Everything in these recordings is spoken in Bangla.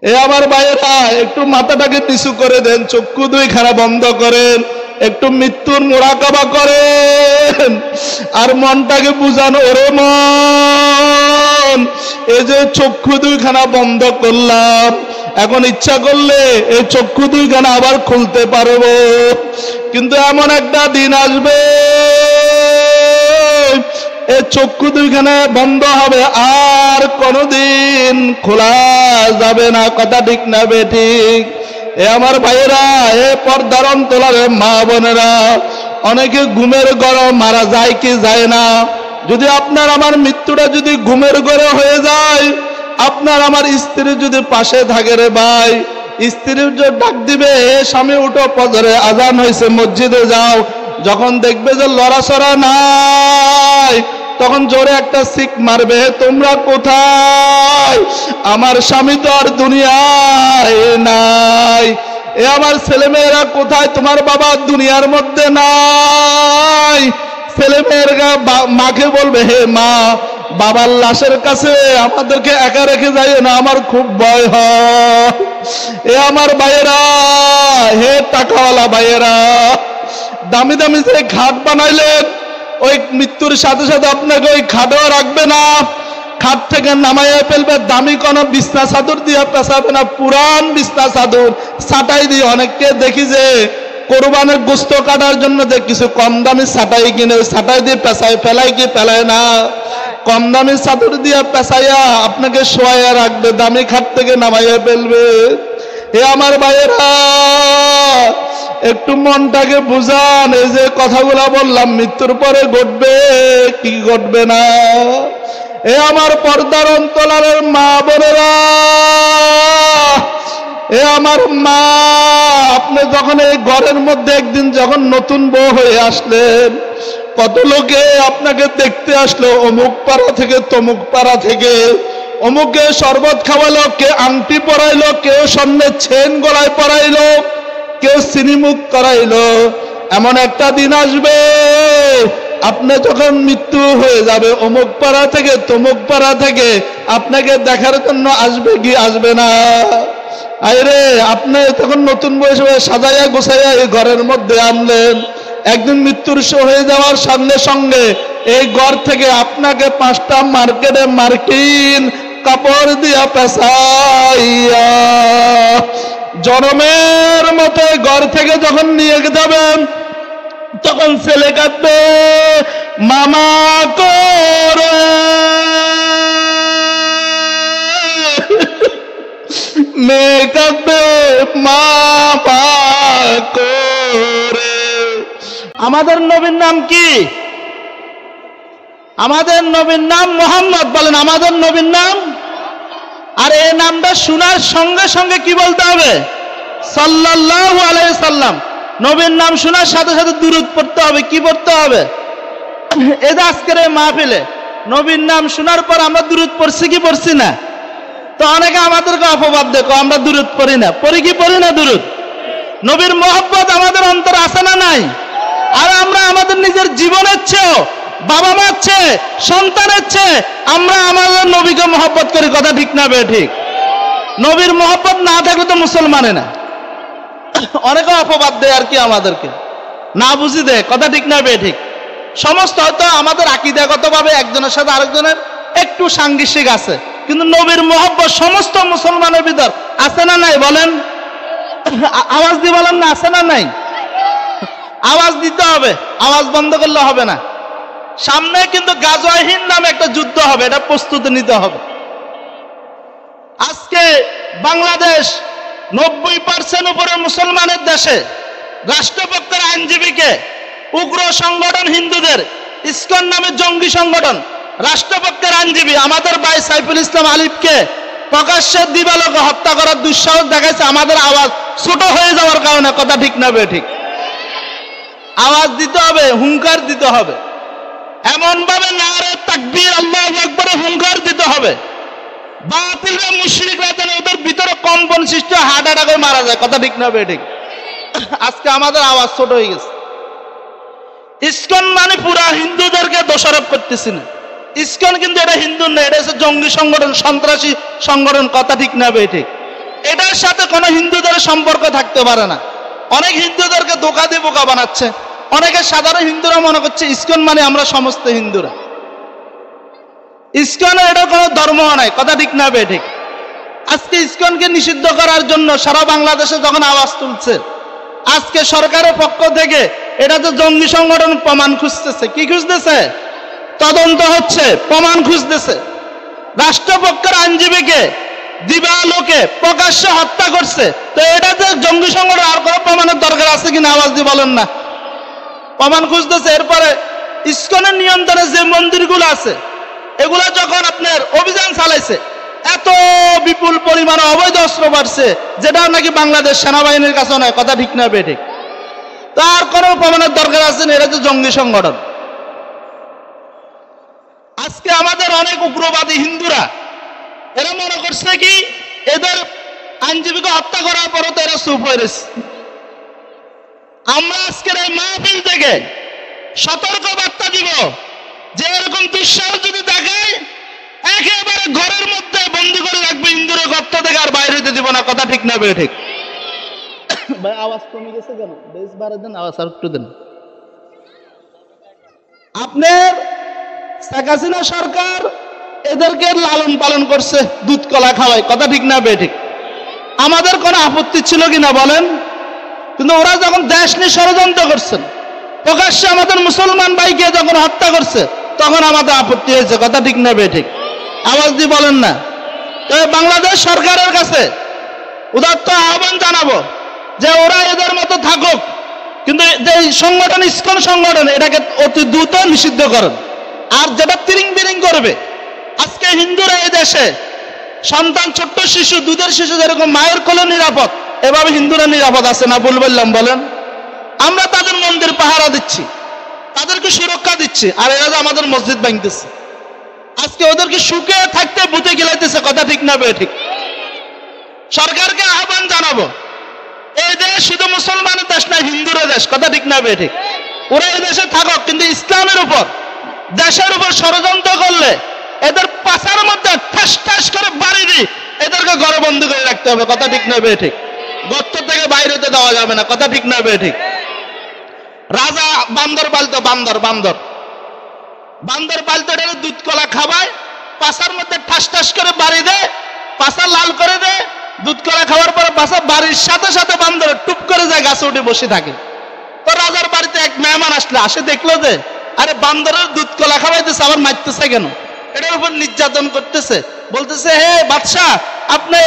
এ আমার ভাইয়েরা, একটু মাথাটাকে নিচু করে দেন, চক্ষু দুইখানা বন্ধ করেন, একটু মৃত্যুর মুরাকাবা করেন, আর মনটাকে বুঝানো, ওরে মন, এই যে চক্ষু দুইখানা বন্ধ করলাম, এখন ইচ্ছা করলে এই চক্ষু দুইখানা আবার খুলতে পারবো, কিন্তু এমন একটা দিন আসবে এই চক্ষু দুইখানা বন্ধ হবে, আর কোনদিন খোলা যাবে না। কথা ঠিক না বেঠিক? এ আমার ভাইয়েরা, এ পর্দার অন্তরালে মা বোনেরা, অনেকে ঘুমের ঘরে মারা যায় কি যায় না? যদি আপনার আমার মৃত্যুটা যদি ঘুমের ঘরে হয়ে যায়, আপনার আমার স্ত্রী যদি পাশে থাকে রে ভাই, স্ত্রীর যে ডাক দিবে, স্বামী উঠো, ফজরে আজান হয়েছে, মসজিদে যাও, যখন দেখবে যে লড়াচড়া নাই, তখন জোরে একটা সিক মারবে, তোমরা কোথায়? আমার স্বামী তো আর দুনিয়ায় নাই। এ আমার ছেলেমেয়েরা কোথায়? তোমার বাবা দুনিয়ার মধ্যে নাই। ছেলেমেয়েরা মাকে বলবে, হে মা, বাবার লাশের কাছে আমাদেরকে একা রেখে যাইও না, আমার খুব ভয় হয়। এ আমার ভাইয়েরা, হে টাকাওয়ালা ভাইয়েরা, দামি দামি যে খাট বানাইলেন, ওই মৃত্যুর সাথে সাথে আপনাকে ওই খাটও রাখবে না, খাট থেকে নামাইয়া ফেলবে, দামি কোনো বিছনা চাদর দিয়ে পেঁচাবে না, পুরান বিছনা চাদর ছাটাই দিয়ে। অনেককে দেখি যে কোরবানের গোস্ত কাটার জন্য যে কিছু কম দামি ছাটাই কিনে, ওই ছাটাই দিয়ে পেঁচায়, ফেলায় কি ফেলায় না, কম দামি চাদর দিয়ে পেঁচাইয়া আপনাকে শোয়াইয়া রাখবে, দামি খাট থেকে নামাইয়া ফেলবে। হে আমার ভাইয়েরা, একটু মনটাকে বুঝান, এই যে কথাগুলা বললাম মৃত্যুর পরে ঘটবে কি ঘটবে না। এ আমার পর্দার অন্তরালের মা বোনেরা, এ আমার মা, আপনি যখন এই ঘরের মধ্যে একদিন যখন নতুন বউ হয়ে আসলেন, কত লোকে আপনাকে দেখতে আসলো, অমুক পাড়া থেকে তমুক পাড়া থেকে, অমুকে শরবত খাওয়ালো, কে আংটি পরাইলো, কেউ স্বর্ণের চেন গলায় পরাইলো, কেউ সিনিমুখ করাইলো। এমন একটা দিন আসবে, আপনি যখন মৃত্যু হয়ে যাবে, অমুক পাড়া থেকে তমুক পাড়া থেকে আপনাকে দেখার জন্য আসবে কি আসবে না? আরে আপনি তখন নতুন বয়সে সাজাইয়া গোছাইয়া এই ঘরের মধ্যে আনলেন, একদিন মৃত্যুর হয়ে যাওয়ার সঙ্গে সঙ্গে এই ঘর থেকে আপনাকে 5টা মার্কেটে মার্কিন কাপড় দিয়া পেঁচাইয়া জনমের মতো ঘর থেকে যখন নিয়ে যাবেন, তখন ছেলে কাঁদবে মামা করে, মেয়ে কাঁদবে মামা করে। আমাদের নবীর নাম কি? আমাদের নবীর নাম মোহাম্মদ। বলেন, আমাদের নবীর নাম। আর এই নামটা শোনার সঙ্গে সঙ্গে কি বলতে হবে? সাল্লাল্লাহু আলাইহি সাল্লাম। নবীর নাম শোনার সাথে সাথে দুরূদ পড়তে হবে। কি পড়তে হবে? এই যে আজকের এই মাহফিলে নবীর নাম শোনার পর আমরা দুরূদ পড়ছি কি পড়ছি না? তো অনেকে আমাদেরকে অপবাদ দেখো, আমরা দুরূদ পড়ি না। পড়ি কি পড়ি না দুরূদ? নবীর মহব্বত আমাদের অন্তরে আছে না নাই? আর আমরা আমাদের নিজের জীবনের চেয়েও, বাবা মার চেয়ে, সন্তানের চেয়ে আমরা আমাদের নবীকে মহব্বত করি। কথা ঠিক না বে ঠিক? নবীর মহব্বত না থাকলে তো মুসলমানে না। অনেকে অপবাদ দেয় আর কি, আমাদেরকে না বুঝি দেয়। কথা ঠিক না বে ঠিক? সমস্ত হয়তো আমাদের আকীদাগতভাবে একজনের সাথে আরেকজনের একটু সাংঘর্ষিক আছে, কিন্তু নবীর মহব্বত সমস্ত মুসলমানের ভিতর আছে না নাই? বলেন, আওয়াজ দিয়ে বলেন না, আছে না নাই? আওয়াজ দিতে হবে, আওয়াজ বন্ধ করলে হবে না। সামনে কিন্তু গাজওয়ায়ে হিন্দ নামে একটা যুদ্ধ হবে, এটা প্রস্তুতি নিতে হবে। আজকে বাংলাদেশ 90% উপরে মুসলমানের দেশে রাষ্ট্রপক্ষের আইনজীবীকে উগ্র সংগঠন হিন্দুদের ইসকন নামে জঙ্গি সংগঠন, রাষ্ট্রপক্ষের আইনজীবী আমাদের ভাই সাইফুল ইসলাম আলিফকে প্রকাশ্যে দিবালোকে হত্যা করার দুঃসাহস দেখাইছে আমাদের আওয়াজ ছোট হয়ে যাওয়ার কারণে। কথা ঠিক না বে ঠিক? আওয়াজ দিতে হবে, হুঙ্কার দিতে হবে, এমন ভাবে নারে তাকবীর আল্লাহু আকবার হুঙ্কার দিতে হবে, বাতিলরা মুশরিকরা যেন ওদের ভিতরে কম্পন সৃষ্টি, হার্ট অ্যাটাক হয়ে মারা যায়। কথা ঠিক না বে ঠিক? আজকে আমাদের আওয়াজ ছোট হয়ে গেছে। ইসকন মানে পুরা হিন্দুদেরকে দোষারোপ করতেছি না, ইসকন কিন্তু এটা হিন্দু না, এটা হচ্ছে জঙ্গি সংগঠন, সন্ত্রাসী সংগঠন। কথা ঠিক না বে ঠিক? এটার সাথে কোনো হিন্দুদের সম্পর্ক থাকতে পারে না। অনেক হিন্দুদেরকে ধোঁকা দিয়ে বোকা বানাচ্ছে। অনেকে সাধারণ হিন্দুরা মনে করছে ইসকন মানে আমরা সমস্ত হিন্দুরা। ইসকন এটা কোনো ধর্ম নয়, কথা ঠিক না বে ঠিক? আজকে ইসকনকে নিষিদ্ধ করার জন্য সারা বাংলাদেশে যখন আওয়াজ তুলছে, আজকে সরকারের পক্ষ থেকে এটা তো জঙ্গি সংগঠন প্রমাণ খুঁজতেছে। কি খুঁজতেছে? তদন্ত হচ্ছে, প্রমাণ খুঁজতেছে। রাষ্ট্রপক্ষের আইনজীবীকে দিবালোকে প্রকাশ্যে হত্যা করছে, তো এটা যে জঙ্গি সংগঠন আর কোনো প্রমাণের দরকার আছে কিনা আওয়াজ দিয়ে বলেন না? প্রমাণ খুঁজতেছে। এরপরে ইসকনের নিয়ন্ত্রণে যে মন্দিরগুলো আছে এগুলা যখন আপনার অভিযান চালাইছে, এত বিপুল পরিমাণে অবৈধ অস্ত্র বাড়ছে যেটা নাকি বাংলাদেশ সেনাবাহিনীর কাছে নয়, কথা ঠিক না বে ঠিক? তার কোনো প্রমাণের দরকার আছে না, এটা তো জঙ্গি সংগঠন। আজকে আমাদের অনেক উগ্রবাদী হিন্দুরা এরা মনে করছে কি এদের আইনজীবীকে হত্যা করার পরও তো এরা চুপ হয়ে রয়েছে। আমরা আজকের এই মাহফিল থেকে সতর্ক বার্তা দিব যে এরকম দুঃসাহস যদি দেখায় একেবারে ঘরের মধ্যে বন্দি করে রাখবে, হিন্দুরে গর্ত থেকে আর বাইরে হতে দিব না, কথা ঠিক না বে ঠিক? ভাই আওয়াজ কমে গেছে কেন? বেশ বাড়ে দেন, আওয়াজ আর একটু দেন। আপনার শেখ হাসিনা সরকার এদেরকে লালন পালন করছে, দুধ কলা খাওয়ায়, কথা ঠিক না বে ঠিক? আমাদের কোনো আপত্তি ছিল কিনা বলেন? কিন্তু ওরা যখন দেশ নিয়ে ষড়যন্ত্র করছেন, প্রকাশ্যে আমাদের মুসলমান ভাইকে যখন হত্যা করছে, তখন আমাদের আপত্তি হয়েছে, কথা ঠিক না বে ঠিক? আওয়াজ দিয়ে বলেন না। তবে বাংলাদেশ সরকারের কাছে উদাত্ত আহ্বান জানাবো যে ওরা এদের মতো থাকুক, কিন্তু যে সংগঠন ইসকন সংগঠন এটাকে অতি দ্রুত নিষিদ্ধ করেন। আর যেটা তিরিং বিরিং করবে, আজকে হিন্দুরা এই দেশে সন্তান, ছোট্ট শিশু, দুধের শিশু যেরকম মায়ের কোলে নিরাপদ, এভাবে হিন্দুরা নিরাপদ আছে না? ভুল বললাম বলেন? আমরা তাদের মন্দির পাহারা দিচ্ছি, তাদেরকে সুরক্ষা দিচ্ছি, আর এরা যে আমাদের মসজিদ ভাঙতেছে। আজকে ওদেরকে সুখে থাকতে ভূতে গিলাইতেছে, কথা ঠিক না বে ঠিক? সরকারকে আহ্বান জানাবো, এই দেশ শুধু মুসলমানের দেশ না, হিন্দুর দেশ, কথা ঠিক না বে ঠিক? ওরা এই দেশে থাকুক, কিন্তু ইসলামের উপর, দেশের উপর ষড়যন্ত্র করলে এদের পাশার মধ্যে ঠাস ঠাস করে বাড়ি দিই, এদেরকে ঘরে বন্দি করে রাখতে হবে, কথা ঠিক না বে ঠিক? গর্ত থেকে বাইরে হতে দেওয়া যাবে না, কথা ঠিক না বে ঠিক? রাজা বান্দর পালতো, বান্দর বান্দর বান্দর পালতো, এটা দুধ কলা খাওয়ায়, পাশার মধ্যে ঠাস ঠাস করে বাড়ি দেয়, পাশা লাল করে দেয়, দুধ কলা খাওয়ার পরে পাশা বাড়ির সাথে সাথে বান্দর টুপ করে যায়, গাছে উঠে বসে থাকে। তো রাজার বাড়িতে এক মেহমান আসলে, আসে দেখলো যে আরে বান্দরের দুধ কলা খাওয়াইতেছে, আবার মারতেছে কেন? এটার উপর নির্যাতন করতেছে। বলতেছে, হে বাদশাহ, আপনি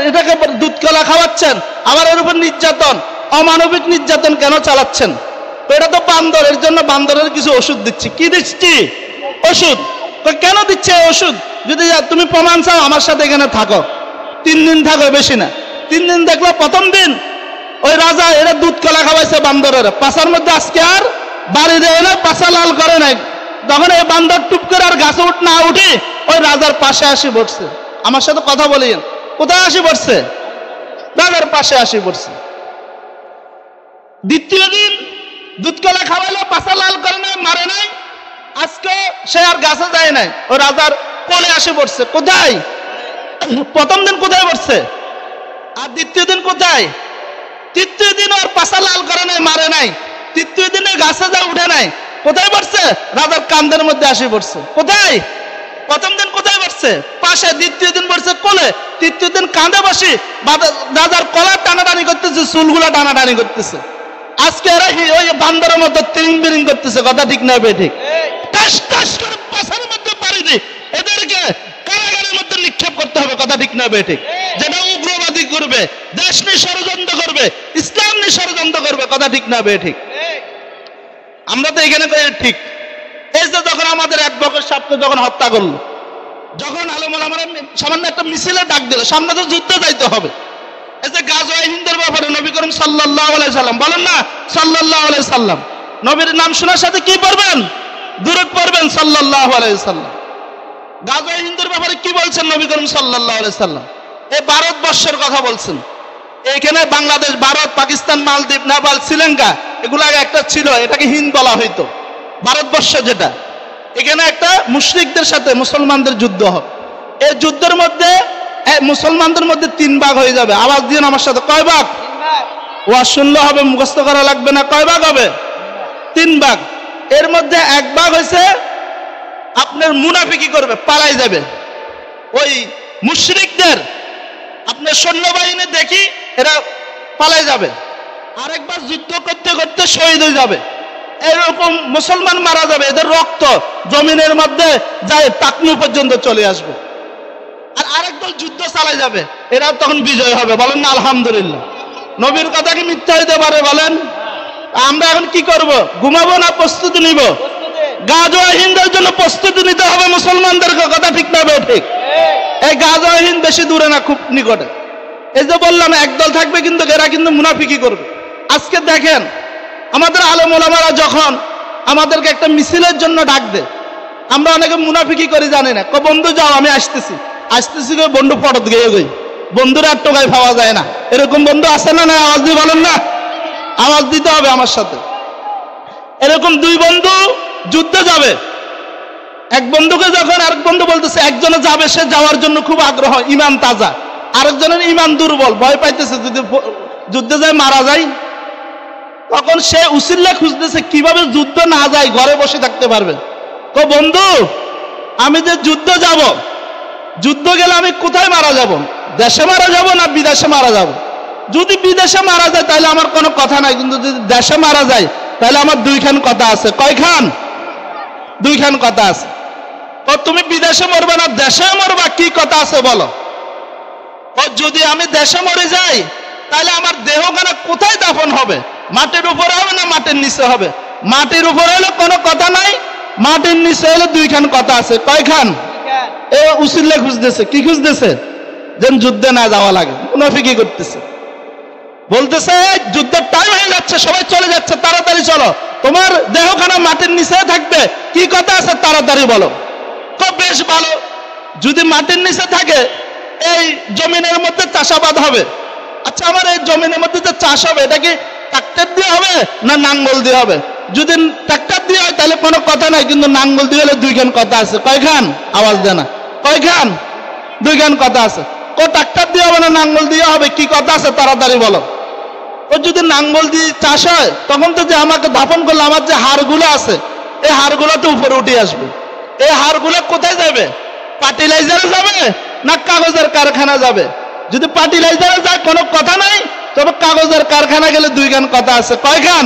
এটাকে দুধ কলা খাওয়াচ্ছেন, আবার এর উপর নির্যাতন, অমানবিক নির্যাতন কেন চালাচ্ছেন? তো এটা তো বান্দর, এর জন্য বান্দরের কিছু ওষুধ দিচ্ছি। কি দিচ্ছি? ওষুধ। তো কেন দিচ্ছে ওষুধ? যদি তুমি প্রমাণ চাও আমার সাথে এখানে থাকো, 3 দিন থাকো, বেশি না। 3 দিন দেখলো, প্রথম দিন ওই রাজা এরা দুধ কলা খাওয়াইছে বান্দরের, পাশার মধ্যে আজকে আর বাড়ি দেয় না, পাশা লাল করে নাই। তখন এই বান্দর টুপ করে আর গাছে না উঠে ওই রাজার পাশে আসি বসছে। আমার সাথে কথা বলেন, কোথায় আসি বসছে? রাজার পাশে আসি বসছে। দ্বিতীয় দিন দুধ কলা খাওয়াইলো, পাশা লাল করে নাই, মারে নাই, আজকে সে আর গাছে যায় নাই, ওই রাজার কোলে আসে বসছে। কোথায়? প্রথম দিন কোথায় বসছে? আর দ্বিতীয় দিন কোথায়? তৃতীয় দিন ওর পাশা লাল করে নাই, মারে নাই, তৃতীয় দিনে গাছে যা উঠে নাই, কোথায় বসছে? রাজার কান্দের মধ্যে আসে পড়ছে। কোথায়? প্রথম দিন কোথায় বসছে? পাশে। দ্বিতীয় দিন বসছে কোলে, তৃতীয় দিন কাঁধে বসে রাজার কলার টানাটানি করতেছে, চুলগুলা টানাটানি করতেছে। আজকে এরা ওই বান্দরের মতো তিরিং বিরিং করতেছে, কথা ঠিক না বে ঠিক? টাস টাস করে পাশার মধ্যে পাড়ি দি, এদেরকে কারাগারের মধ্যে নিক্ষেপ করতে হবে, কথা ঠিক না বে ঠিক? যেটা উগ্রবাদী করবে, দেশ নিয়ে ষড়যন্ত্র করবে, ইসলাম নিয়ে ষড়যন্ত্র করবে, কথা ঠিক না বে ঠিক? আমরা তো এখানে ঠিক। এই যে যখন আমাদের অ্যাডভোকেট সাহেবকে যখন হত্যা করলো, যখন আলমুল আমরা সামান্য একটা মিছিলে ডাক দিল, সামনে তো যুদ্ধে যাইতে হবে। এই যে গাজওয়ে হিন্দের ব্যাপারে নবী করিম সাল্লাল্লাহু আলাইহি সাল্লাম বলেন না, সাল্লাল্লাহু আলাইহি সাল্লাম, নবীর নাম শোনার সাথে কি পড়বেন? দুরূদ পড়বেন সাল্লাল্লাহু আলাইহি সাল্লাম। গাজওয়ে হিন্দের ব্যাপারে কি বলছেন নবী করিম সাল্লাল্লাহু আলাইহি সাল্লাম? এই ভারতবর্ষের কথা বলছেন। এখানে বাংলাদেশ, ভারত, পাকিস্তান, মালদ্বীপ, নেপাল, শ্রীলঙ্কা এগুলো আগে একটা ছিল, এটাকে হিন্দ বলা হইতো। ভারতবর্ষ যেটা, এখানে একটা মুশরিকদের সাথে মুসলমানদের যুদ্ধ হয়। এই যুদ্ধের মধ্যে মুসলমানদের মধ্যে 3 ভাগ হয়ে যাবে। আওয়াজ দিয়ে আমার সাথে, কয় ভাগ? ওয়াজ শুনলে হবে, মুখস্থ করা লাগবে না। কয় ভাগ হবে? 3 ভাগ। এর মধ্যে 1 ভাগ হয়েছে আপনার মুনাফিকি করবে, পালাই যাবে। ওই মুশরিকদের আপনার সৈন্যবাহিনী দেখি এরা পালাই যাবে, আরেকবার যুদ্ধ করতে করতে শহীদ হয়ে যাবে, এরকম মুসলমান মারা যাবে, এদের রক্ত জমিনের মধ্যে যায় টাকনু পর্যন্ত চলে আসবে। আর আরেক দল যুদ্ধ চালাই যাবে, এরা তখন বিজয় হবে। বলেন না আলহামদুলিল্লাহ। নবীর কথা কি মিথ্যা হইতে পারে বলেন? আমরা এখন কি করব? ঘুমাবো না প্রস্তুতি নিব? গাজওয়া হিন্দের জন্য প্রস্তুতি নিতে হবে মুসলমানদেরকে। কথা ঠিক না ঠিক? এই গাজওয়া হিন্দ বেশি দূরে না, খুব নিকটে। এই যে বললাম একদল থাকবে, কিন্তু এরা কিন্তু মুনাফিকি করবে। আজকে দেখেন আমাদের আলেম ওলামারা যখন আমাদেরকে একটা মিছিলের জন্য ডাক দেয়, আমরা অনেকে মুনাফিকি করি জানি না। বন্ধু যাও, আমি আসতেছি আসতেছি গো, বন্ধু পটত গিয়ে গই, বন্ধুরা আর টোকায় পাওয়া যায় না। এরকম বন্ধু আছে না? না আওয়াজ দিয়ে বলেন না, আওয়াজ দিতে হবে আমার সাথে। এরকম 2 বন্ধু যুদ্ধে যাবে, এক বন্ধুকে যখন আরেক বন্ধু বলতেছে, একজনে যাবে, সে যাওয়ার জন্য খুব আগ্রহ, ইমান তাজা, আরেকজনের ইমান দুর্বল, ভয় পাইতেছে যদি যুদ্ধে যায় মারা যায়। তখন সে উসিল্লা খুঁজতেছে কিভাবে যুদ্ধ না যায় ঘরে বসে থাকতে পারবে। তো বন্ধু, আমি যে যুদ্ধ যাব, যুদ্ধ গেলে আমি কোথায় মারা যাব? দেশে মারা যাব না বিদেশে মারা যাব? যদি বিদেশে মারা যায় তাহলে আমার কোনো কথা নাই, কিন্তু যদি দেশে মারা যায় তাহলে আমার 2 খান কথা আছে। কয় খান? 2 খান কথা আছে। তো তুমি বিদেশে মরবে না দেশে মরবা, কি কথা আছে বলো? যদি আমি দেশে মরে যাই তাহলে আমার দেহখানা কোথায় দাফন হবে? মাটির উপরে হবে না মাটির নিচে হবে? মাটির উপরে হলে কোনো কথা নাই, মাটির নিচে হলে 2 খান কথা আছে। কয় খান? এ উসিল্লা খুঁজতেছে। কি খুঁজতেছে? যেন যুদ্ধে না যাওয়া লাগে, মুনাফিকি করতেছে। বলতেছে যুদ্ধের টাইম হয়ে যাচ্ছে, সবাই চলে যাচ্ছে, তাড়াতাড়ি চলো, তোমার দেহখানা মাটির নিচে থাকবে, কি কথা আছে তাড়াতাড়ি বলো। খুব বেশ ভালো, যদি মাটির নিচে থাকে এই জমিনের মধ্যে চাষাবাদ হবে। আচ্ছা, আমার এই জমিনের মধ্যে যে চাষ হবে এটা কি ট্রাক্টর দিয়ে হবে না নাঙ্গল দিয়ে হবে? যদি ট্রাক্টর দিয়ে হয় তাহলে কোনো কথা নাই, কিন্তু নাঙ্গল দিয়ে হলে 2 খান কথা আছে। কয় খান? আওয়াজ দেয় না। কয় খান? 2 খান কথা আছে। ট্রাক্টর দিয়ে হবে না নাঙ্গল দিয়ে হবে, কি কথা আছে তাড়াতাড়ি বলো। ও যদি নাঙ্গল দিয়ে চাষ হয় তখন তো যে আমাকে দাফন করলে আমার যে হাড়গুলো আছে এই হাড়গুলো তো উপরে উঠে আসবে। এই হাড়গুলো কোথায় যাবে? ফার্টিলাইজারে যাবে না কাগজের কারখানা যাবে? যদি ফার্টিলাইজারে যায় কোনো কথা নাই, তবে কাগজের কারখানা গেলে 2 খান কথা আছে। কয় খান?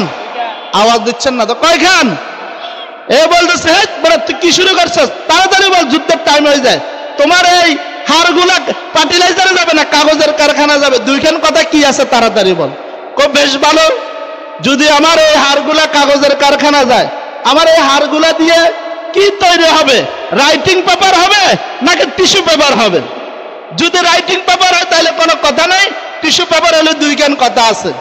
আওয়াজ দিচ্ছেন না তো। কয় খান? এ বলতেছে তুই কি শুরু করছিস, তাড়াতাড়ি বল, যুদ্ধের টাইম হয়ে যায়। তোমার এই হাড়গুলা ফার্টিলাইজারে যাবে না কাগজের কারখানা যাবে, 2 খান কথা কি আছে তাড়াতাড়ি বল। খুব বেশ ভালো, যদি আমার এই হাড়গুলা কাগজের কারখানা যায়, আমার এই হাড়গুলা দিয়ে কি তৈরি হবে? রাইটিং পেপার হবে নাকি টিস্যু পেপার হবে? যদি রাইটিং পেপার হয় তাহলে কোনো কথা নাই, টিস্যু পেপার হলে 2 খান কথা আছে।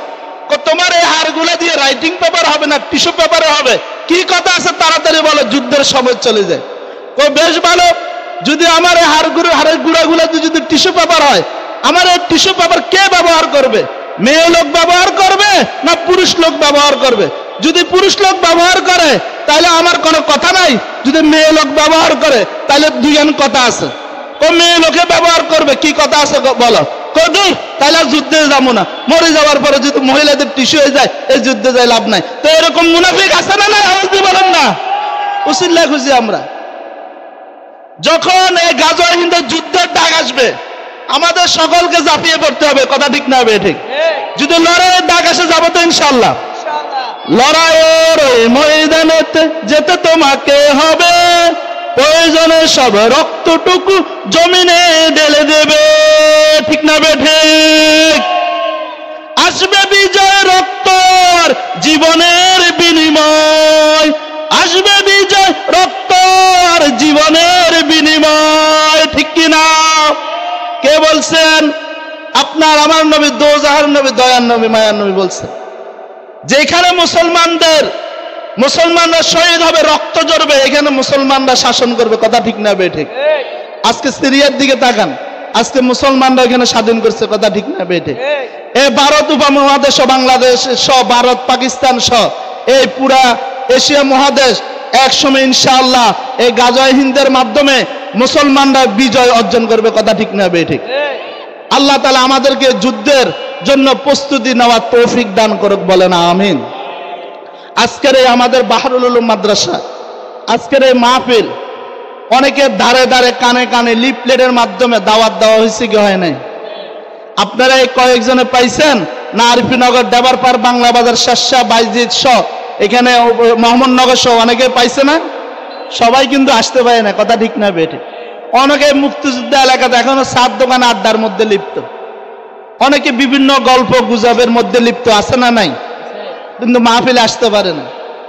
তোমার এই হাড়গুলা দিয়ে রাইটিং পেপার হবে না টিস্যু পেপারে হবে, কি কথা আছে তাড়াতাড়ি বলো, যুদ্ধের সময় চলে যায়। খুব বেশ ভালো, যদি আমার এই হাড়ের গুঁড়াগুলা যদি টিস্যু পেপার হয়, আমার এই টিস্যু পেপার কে ব্যবহার করবে? মেয়ে লোক ব্যবহার করবে না পুরুষ লোক ব্যবহার করবে? যদি পুরুষ লোক ব্যবহার করে তাহলে আমার কোনো কথা নাই, যদি মেয়ে লোক ব্যবহার করে তাহলে 2 খান কথা আছে। ও মেয়ে লোকে ব্যবহার করবে, কি কথা আছে বলো। কদূর তাহলে যুদ্ধে যাবো না, মরে যাওয়ার পরে যদি মহিলাদের টিস্যু হয়ে যায় এই যুদ্ধে যায় লাভ নাই। তো এরকম মুনাফিক আছে না? না আওয়াজ দিয়ে বলেন না। উসিল্লা খুঁজি আমরা। যখন এই গাজওয়া হিন্দের যুদ্ধের ডাক আসবে আমাদের সকলকে ঝাঁপিয়ে পড়তে হবে। কথা ঠিক না ঠিক? যদি লড়াইয়ের ডাক আসে যাবো তো ইনশাআল্লাহ। লড়াইয়ের ওই ময়দানেতে যেতে তোমাকে হবে, প্রয়োজনে সব রক্তটুকু জমিনে ঢেলে দেবে। ঠিক না ঠিক? আসবে বিজয় রক্তর জীবনের বিনিময়, আসবে বিজয় রক্তর জীবনের বিনিময়। ঠিক কিনা? কে বলছেন? আপনার আমার নবী, দোজাহার নবী, দয়ার নবী, মায়ার নবী বলছেন, যেখানে মুসলমানরা শহীদ হবে, রক্ত ঝরবে, এখানে মুসলমানরা শাসন করবে। কথা ঠিক না ঠিক? আজকে সিরিয়ার দিকে তাকান, আজকে মুসলমানরা এখানে স্বাধীন করছে। কথা ঠিক না ঠিক? এই ভারত উপমহাদেশ, বাংলাদেশ সহ, ভারত পাকিস্তান সহ এই পুরা এশিয়া মহাদেশ একসময় ইনশাআল্লাহ এই গাজওয়া হিন্দের মাধ্যমে মুসলমানরা বিজয় অর্জন করবে। কথা ঠিক না ঠিক? আল্লাহ তাআলা আমাদেরকে যুদ্ধের জন্য প্রস্তুতি নেওয়ার তৌফিক দান করুক, বলেন আমিন। আজকের এই আমাদের বাহরুল উলুম মাদ্রাসা, আজকের এই মাহফিল, অনেকের ধারে ধারে কানে কানে লিফলেটের মাধ্যমে দাওয়াত দেওয়া হয়েছে কি হয় নাই? আপনারা এই কয়েকজনে পাইছেন না? আরিফিনগর, দেবারপাড়, বাংলা বাজার, শাসা, বাইজিদ সহ এখানে মোহাম্মদনগর সহ অনেকে পাইছে না? সবাই কিন্তু আসতে পারে না, কথা ঠিক না বেঠিক? অনেকে মুক্তিযোদ্ধা এলাকাতে এখনো সাত দোকান আড্ডার মধ্যে লিপ্ত, অনেকে বিভিন্ন গল্প গুজবের মধ্যে লিপ্ত আছে না নাই? কিন্তু মাহফিলে আসতে পারে না।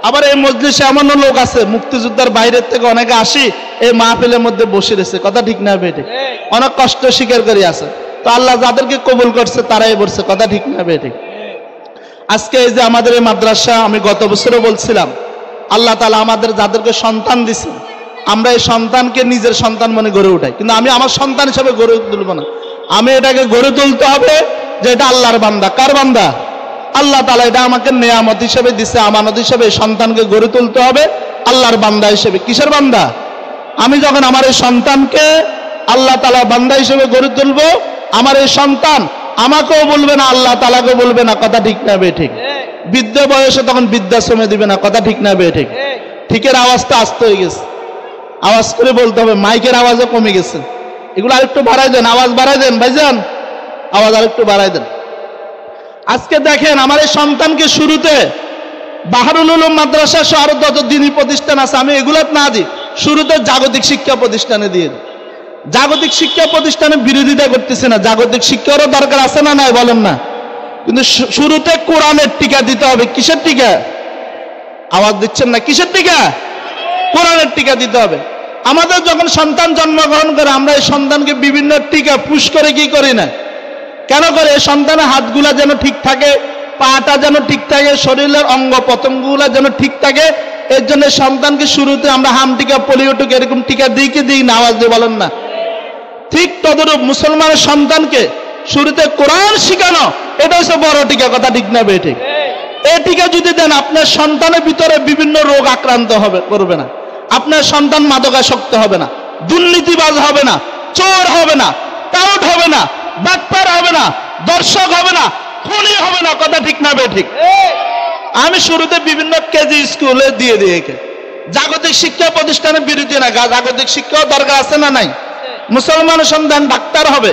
আবার এই মজলিসে এমনও লোক আছে মুক্তিযোদ্ধার বাইরের থেকে অনেকে আসি এই মাহফিলের মধ্যে বসে রয়েছে, কথা ঠিক না বেঠিক? অনেক কষ্ট স্বীকার করে আছে। তো আল্লাহ যাদেরকে কবুল করছে তারাই বলছে, কথা ঠিক না বেঠিক? আজকে এই যে আমাদের এই মাদ্রাসা, আমি গত বছরও বলছিলাম আল্লাহ তাআলা আমাদের যাদেরকে সন্তান দিছে, আমরা এই সন্তানকে নিজের সন্তান মনে গড়ে উঠাই, কিন্তু আমি আমার সন্তান হিসেবে গড়ে তুলব না। আমি এটাকে গড়ে তুলতে হবে যে এটা আল্লাহর বান্দা। কার বান্দা? আল্লাহ তাআলা এটা আমাকে নেয়ামত হিসেবে দিছে, আমানত হিসেবে সন্তানকে গড়ে তুলতে হবে আল্লাহর বান্দা হিসেবে। কিসের বান্দা? আমি যখন আমার এই সন্তানকে আল্লাহ তাআলা বান্দা হিসেবে গড়ে তুলবো, আমার এই সন্তান আমাকেও বলবে না, আল্লাহ তাআলাকেও বলবে না, কথা ঠিক না বেঠিক? বৃদ্ধ বয়সে তখন বৃদ্ধাশ্রমে দিবে না, কথা ঠিক না বেঠিক? ঠিকের আওয়াজটা আস্তে হয়ে গেছে, আওয়াজ করে বলতে হবে, মাইকের আওয়াজও কমে গেছে, এগুলো আরেকটু বাড়াই দেন, আওয়াজ বাড়াই দেন ভাইজান, আওয়াজ আরেকটু বাড়াই দেন। আজকে দেখেন আমার এই সন্তানকে শুরুতে বাহরুল উলুম মাদ্রাসা সহ আরো যত দিনী প্রতিষ্ঠান আছে আমি এগুলো না দিই, শুরুতে জাগতিক শিক্ষা প্রতিষ্ঠানে দিয়ে দিই। জাগতিক শিক্ষা প্রতিষ্ঠানের বিরোধিতা করতেছে না, জাগতিক শিক্ষারও দরকার আছে না নাই বলেন না? কিন্তু শুরুতে কোরআনের টিকা দিতে হবে। কিসের টিকা? আওয়াজ দিচ্ছেন না? কিসের টিকা? কোরআনের টিকা দিতে হবে। আমাদের যখন সন্তান জন্মগ্রহণ করে আমরা এই সন্তানকে বিভিন্ন টিকা পুশ করে কি করি না? কেন করে? এই সন্তানের হাতগুলা যেন ঠিক থাকে, পাটা যেন ঠিক থাকে, শরীরের অঙ্গ প্রত্যঙ্গগুলা যেন ঠিক থাকে, এর জন্য সন্তানকে শুরুতে আমরা হাম টিকা, পোলিও টিকা এরকম টিকা দিই কি দিই না? আওয়াজ দিয়ে বলেন না? ঠিক তদরূপ মুসলমানের সন্তানকে শুরুতে কোরআন শিখানো, এটা হচ্ছে বড় টিকা, কথা ঠিক না বেঠিক? এই টিকা যদি দেন আপনার সন্তানের ভিতরে বিভিন্ন রোগ আক্রান্ত করবে না, আপনার সন্তান মাদকাসক্ত হবে না, দুর্নীতিবাজ হবে না, চোর হবে না, টাউট হবে না, বাটপার হবে না, দর্শক হবে না, খুনি হবে না, কথা ঠিক না বেঠিক? আমি শুরুতে বিভিন্ন কেজি স্কুলে দিয়ে দিই। জাগতিক শিক্ষা প্রতিষ্ঠানের বিরোধী না, জাগতিক শিক্ষাও দরকার আছে না নাই? মুসলমানের সন্তান ডাক্তার হবে,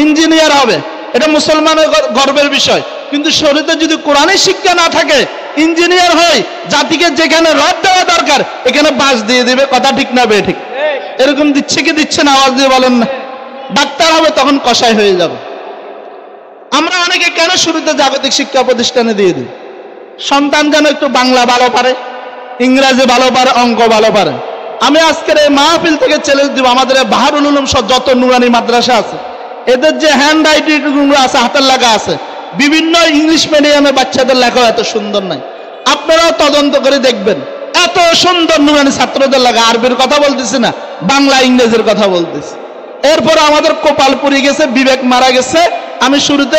ইঞ্জিনিয়ার হবে, এটা মুসলমানের গর্বের বিষয়। কিন্তু শরীরে যদি কোরআনের শিক্ষা না থাকে, ইঞ্জিনিয়ার হয় জাতিকে যেখানে রড দেওয়া দরকার এখানে বাস দিয়ে দিবে, কথা ঠিক না বেঠিক? এরকম দিচ্ছে কি দিচ্ছে না? আওয়াজ দিয়ে বলেন না? ডাক্তার হবে তখন কসাই হয়ে যাবে। আমরা অনেকে কেন শুরুতে জাগতিক শিক্ষা প্রতিষ্ঠানে দিয়ে দিই? সন্তান যেন একটু বাংলা ভালো পারে, ইংরেজি ভালো পারে, অঙ্ক ভালো পারে। আমি আজকের এই মাহফিল থেকে চ্যালেঞ্জ দিব, আমাদের বাহরুল উলুম সহ যত নুরানি মাদ্রাসা আছে এদের যে হ্যান্ড রাইটিং গুলো আছে, হাতের লেখা আছে, বিভিন্ন ইংলিশ মিডিয়ামে বাচ্চাদের লেখা এত সুন্দর নাই। আপনারাও তদন্ত করে দেখবেন, এত সুন্দর নুরানি ছাত্রদের লেখা। আরবির কথা বলতেছি না, বাংলা ইংরেজির কথা বলতেছি। এরপর আমাদের কপাল পুড়ে গেছে, বিবেক মারা গেছে। আমি শুরুতে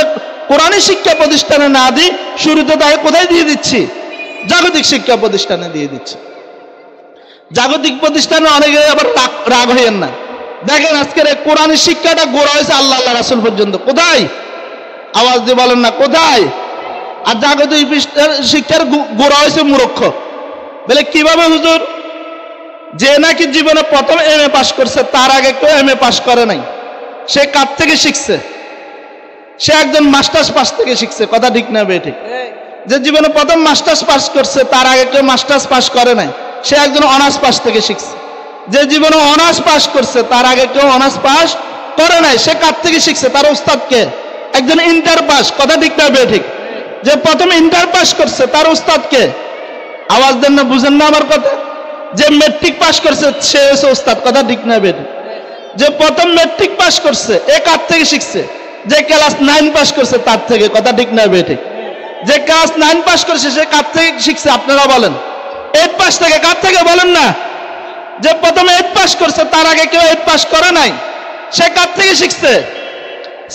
কোরআনী শিক্ষা প্রতিষ্ঠানে না দিই, শুরুতে তাকে কোথায় দিয়ে দিচ্ছি? জাগতিক শিক্ষা প্রতিষ্ঠানে দিয়ে দিচ্ছি। জাগতিক প্রতিষ্ঠানে অনেকে আবার রাগ হইয়েন না। দেখেন আজকের কোরআনী শিক্ষাটা গোড়া হয়েছে আল্লাহ রাসূল পর্যন্ত। কোথায়? আওয়াজ দিয়ে বলেন না, কোথায়? আর জাগতিক শিক্ষার গোড়া হয়েছে মূর্খ। বলে কিভাবে হুজুর? যে নাকি জীবনে প্রথম এমএ পাস করছে তার আগে কেউ এমএ পাস করে নাই, সে কার থেকে শিখছে? সে একজন মাস্টার্স পাস থেকে শিখছে, কথা ঠিক না বেঠিক? যে জীবনে প্রথম মাস্টার্স পাস করছে তার আগে কেউ মাস্টার্স পাস করে নাই, সে একজন অনার্স পাস থেকে শিখছে। যে জীবনে অনার্স পাস করছে তার আগে কেউ অনার্স পাস করে নাই, সে কার থেকে শিখছে? তার উস্তাদকে। একজন ইন্টার পাস, কথা ঠিক না বেঠিক? যে প্রথম ইন্টার পাস করছে তার উস্তাদকে। আওয়াজ দেন না, বুঝেন না আমার কথা? যে মেট্রিক পাস করছে সে হচ্ছে উস্তাদ, কথা ঠিক না বেঠিক? যে প্রথম মেট্রিক পাস করছে এ কার থেকে শিখছে? যে ক্লাস 9 পাস করছে তার থেকে, কথা ঠিক না বেঠিক? যে ক্লাস 9 পাস করছে সে কার থেকে শিখছে? আপনারা বলেন। 8 পাস থেকে। কার থেকে বলেন না? যে প্রথমে 8 পাস করছে তার আগে কেউ 8 পাস করে নাই, সে কার থেকে শিখছে?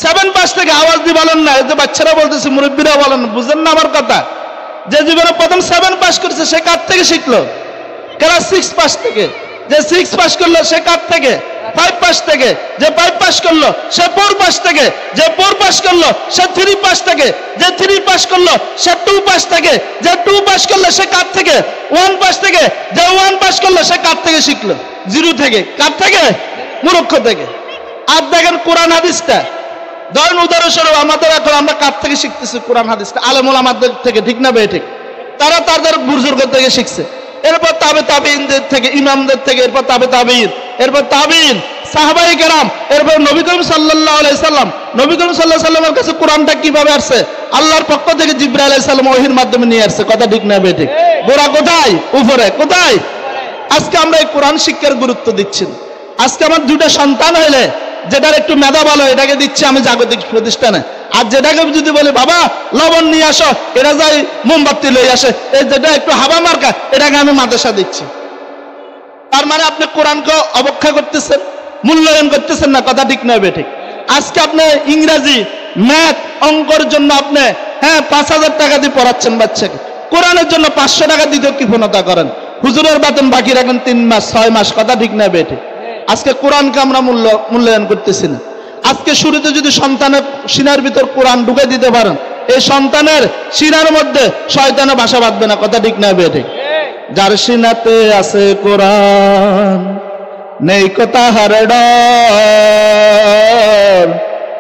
7 পাস থেকে। আওয়াজ দিয়ে বলেন না, এই যে বাচ্চারা বলতেছে, মুরব্বীরা বলেন, বুঝেন না আমার কথা? যে জীবনে প্রথম 7 পাস করছে সে কার থেকে শিখলো? ক্লাস 6 পাস থেকে। যে 6 পাস করলো সে কার থেকে? 5 পাস থেকে, যে 5 পাস করলো সে 4 পাস থেকে, যে 4 পাস করলো সে 3 পাস থেকে, যে 3 পাস করলো সে 2 পাস থেকে, যে 2 পাস করলো সে কার থেকে 1 পাস থেকে, যে 1 পাস করলো সে কার থেকে শিখলো 0 থেকে, কার থেকে মূর্খ থেকে। আর দেখেন কোরআন হাদিসটা ধরেন উদাহরণস্বরূপ আমাদের এখন আমরা কার থেকে শিখতেছি কোরআন হাদিসটা? আলেম ওলামাদের থেকে, ঠিক না বে ঠিক? তারা তাদের বুজুর্গ থেকে শিখছে, এরপর তাবে তাবিঈনদের থেকে, ইমামদের থেকে, এরপর তাবে তাবিঈন, এরপর তাবিঈন, সাহাবায়ে কেরাম, এরপর নবী করিম সাল্লাল্লাহু আলাইহি সাল্লাম। নবী করিম সাল্লাল্লাহু আলাইহি সাল্লামের কাছে কোরআনটা কিভাবে আসছে? আল্লাহর পক্ষ থেকে জিবরাইল আলাইহিস সালাম ওহীর মাধ্যমে নিয়ে আসছে, কথা ঠিক না বে ঠিক? গোড়া কোথায়? উপরে। কোথায়? আজকে আমরা এই কোরআন শিক্ষার গুরুত্ব দিচ্ছি। আজকে আমার 2টা সন্তান হইলে যেটার একটু মেধা ভালো এটাকে দিচ্ছি আমি জাগতিক প্রতিষ্ঠানে, আর যেটাকে যদি বলি বাবা লবণ নিয়ে আসো, এরা যাই মোমবাতি লই আসে, এই যেটা একটু হাবা মার্কা এটাকে আমি মাদ্রাসা দিচ্ছি। তার মানে আপনি কোরআনকে অবজ্ঞা করতেছেন, মূল্যায়ন করতেছেন না, কথা ঠিক নয় বেঠিক? আজকে আপনি ইংরেজি, ম্যাথ, অঙ্কর জন্য আপনি 5,000 টাকা দিয়ে পড়াচ্ছেন বাচ্চাকে, কোরআনের জন্য 500 টাকা দিতে কৃপণতা করেন, হুজুরের বেতন বাকি রাখেন 3 মাস 6 মাস, কথা ঠিক না বেঠিক? আজকে কোরআনকে আমরা মূল্যায়ন করতেছি না। আজকে শুরুতে যদি সন্তানের সিনার ভিতর কোরআন ঢুকে দিতে পারেন, এই সন্তানের সিনার মধ্যে শয়তানে বাসা বাঁধবে না, কথা ঠিক না বেঠিক? যার সিনাতে আছে কোরআন নেই কথা হারে ডর,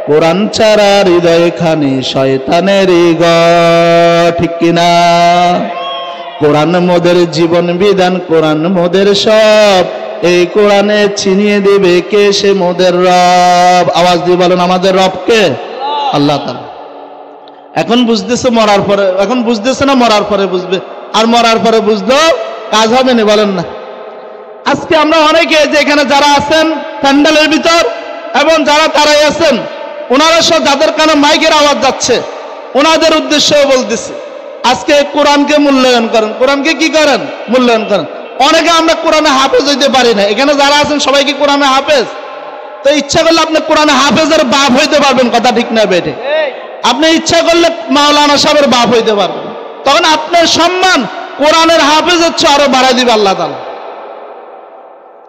কোরআন ছাড়া হৃদয় খানি শয়তানেরই ঘর, ঠিক কিনা? কোরআন মোদের জীবন বিধান, কোরআন মোদের সব, এই কোরআনে ছিনিয়ে দিবে কে সে মোদের রব? আওয়াজ দিয়ে বলেন আমাদের রব কে? আল্লাহ তাআলা। এখন বুঝতেছে মরার পরে, এখন বুঝতেছে না মরার পরে বুঝবে, আর মরার পরে বুঝলেও কাজ হবে না, বলেন না? আজকে আমরা অনেকে যে এখানে যারা আছেন প্যান্ডেলের ভিতর এবং যারা তারাই আছেন, ওনারা সব যাদের কানে মাইকের আওয়াজ যাচ্ছে ওনাদের উদ্দেশ্যেও বলতেছি আজকে কোরআনকে মূল্যায়ন করেন। কোরআনকে কি করেন? মূল্যায়ন করেন। অনেকে আমরা কোরআনে হাফেজ হইতে পারি না, এখানে যারা আছেন সবাই কি কোরআনে হাফেজ? তো ইচ্ছা করলে আপনি কোরআনে হাফেজের বাপ হইতে পারবেন, কথা ঠিক না বেঠে? আপনি ইচ্ছা করলে মাওলানা সাহেবের বাপ হইতে পারবেন, তখন আপনার সম্মান কোরআনের হাফেজের চেয়ে আরো বাড়াই দিবে আল্লাহ তাআলা।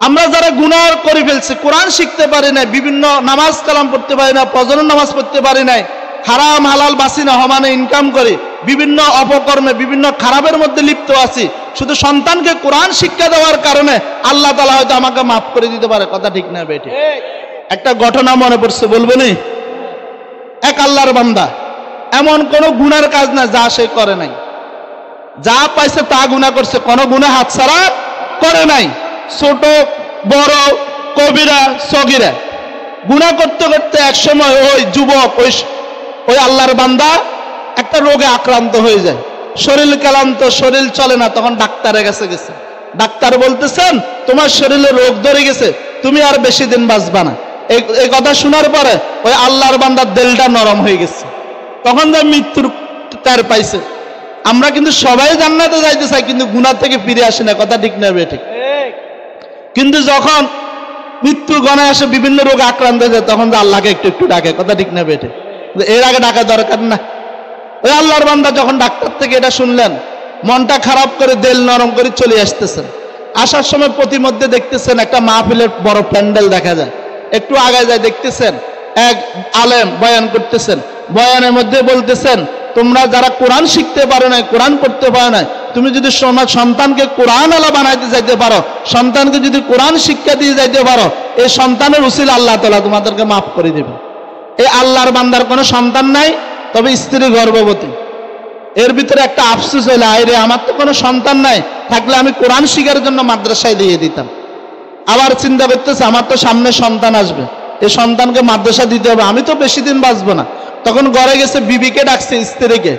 আমরা যারা গুনাহ করে ফেলছি, কোরআন শিখতে পারি না, বিভিন্ন নামাজ কালাম পড়তে পারি না, ফজরের নামাজ পড়তে পারি নাই, হারাম হালাল বাসি না সমানে ইনকাম করি, বিভিন্ন অপকর্মে বিভিন্ন খারাপের মধ্যে লিপ্ত আছি, শুধু সন্তানকে কোরআন শিক্ষা দেওয়ার কারণে আল্লাহ তাআলা হয়তো আমাকে মাফ করে দিতে পারে, কথা ঠিক না বেটি? একটা ঘটনা মনে পড়ছে, বলবো নি? এক আল্লাহর বান্দা, এমন কোন গুনার কাজ না যা সে করে নাই, যা পাইছে তা গুনাহ করছে, কোন গুনাহ হাতছাড়া করে নাই, ছোট বড় কবিরা সগীরা গুনাহ করতে করতে এক সময় ওই যুবক ওই আল্লাহর বান্দা একটা রোগে আক্রান্ত হয়ে যায়, শরীর ক্লান্ত, শরীর চলে না, তখন ডাক্তারের কাছে গেছে। ডাক্তার বলতেছেন তোমার শরীরে রোগ ধরে গেছে, তুমি আর বেশি দিন বাঁচবা না। এই কথা শোনার পরে ওই আল্লাহর বান্দার দিলটা নরম হয়ে গেছে, তখন যা মৃত্যুর টের পাইছে। আমরা কিন্তু সবাই জান্নাতে যাইতে চাই, কিন্তু গুনাহ থেকে ফিরে আসি না, কথা ঠিক না বেঠিক? কিন্তু যখন মৃত্যু গণায় আসে, বিভিন্ন রোগে আক্রান্ত হয়ে যায়, তখন আল্লাহকে একটু একটু ডাকে, কথা ঠিক না বেঠিক? এর আগে ডাকা দরকার না। ওই আল্লাহর বান্দা যখন ডাক্তার থেকে এটা শুনলেন, মনটা খারাপ করে দিল নরম করে চলে আসতেছেন। আসার সময় প্রতিমধ্যে দেখতেছেন একটা মাহফিলের বড় প্যান্ডেল দেখা যায়, একটু আগে যায় দেখতেছেন এক আলেম বয়ান করতেছেন, বয়ানের মধ্যে বলতেছেন তোমরা যারা কোরআন শিখতে পারো না, কোরআন পড়তে পারো না, তুমি যদি সন্তানকে কোরআন আলা বানাইতে যাইতে পারো, সন্তানকে যদি কোরআন শিক্ষা দিয়ে যাইতে পারো, এই সন্তানের উসিলা আল্লাহ তাআলা তোমাদেরকে মাফ করে দেবে। এই আল্লাহর বান্দার কোনো সন্তান নাই, তবে স্ত্রী গর্ভবতী। এর ভিতরে একটা আফসোস হইলো, আইরে আমার তো কোনো সন্তান নাই, থাকলে আমি কোরআন শিখার জন্য মাদ্রাসায় দিয়ে দিতাম। আবার চিন্তা করতেছে আমার তো সামনে সন্তান আসবে, এই সন্তানকে মাদ্রাসা দিতে হবে, আমি তো বেশি দিন বাঁচবো না। তখন ঘরে গেছে, বিবিকে ডাকছে, স্ত্রীকে